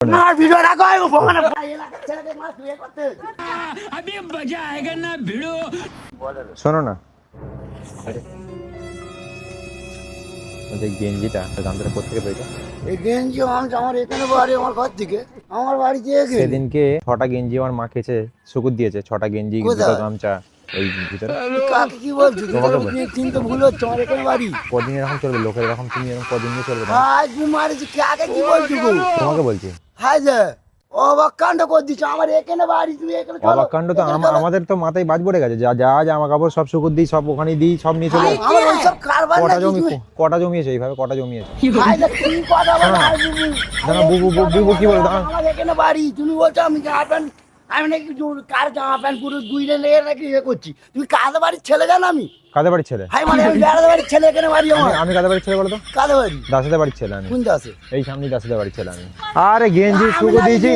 আমার ভিডিও রাখো ভগবানের এলাকা ছেলেকে মাছ বিয়ে করতে अभी मजा आएगा ना भिड़ो। শোনো না, গেঞ্জিটা দামটা কোথেকে পেয়েছো? এই গেঞ্জি আমার এখানে বাড়ি, আমার ঘর থেকে আমার বাড়ি দিয়ে সেদিনকে 6টা গেঞ্জি আমার মা কেচে শুকুর দিয়েছে, 6টা গেঞ্জি, দুটো গামছা এই ভিতরে। কাকে কি বলছো? তুমি চিন্তা ভুল হচ্ছে, আমার এখানে বাড়ি। কদিন এরকম চলবে? লোকের এরকম তুমি এরকম কদিন নিয়ে চলবে? হাই তুমি মারিছি, কাকে কি বলছো গো? তোমাকে বলছি। হাই যে অবাক কাণ্ড করে দিচ্ছ, আমার এখানে বাড়ি, তুমি এখানে চলো। অবাক কাণ্ড তো আমাদের তো মাথায় বাজ পড়ে গেছে। যা যা জামা কাপড় সব শুকুর দিই, সব ওখানে দিই, সব নিয়ে চলে আসি। আমার ওইসব কারবার না। কটা জমিয়েছে এইভাবে, কটা জমিয়েছে? হাই যে তুমি কথা বলো, হাই বুবু। দাঁড়া, বুবু কি বলে? দাঁড়া, আমার এখানে বাড়ি, তুমি বলছো আমি জামা প্যান্ট, আমি নাকি কার জামা প্যান্ট পুরো দুইটা লেগে নাকি ইয়ে করছি। তুমি কাদের বাড়ির ছেলে জানো? আমি কাদের বাড়ির ছেলে? হাই মানে আমি বেড়াদের বাড়ির ছেলে, এখানে বাড়ি আমার। আমি কাদের বাড়ির ছেলে বলো তো? কাদের বাড়ি? দাসেদের বাড়ির ছেলে আমি। কোন দাসে? এই সামনে দাসেদের বাড়ির ছেলে আমি। আরে গেঞ্জি শুকুর দিয়েছি।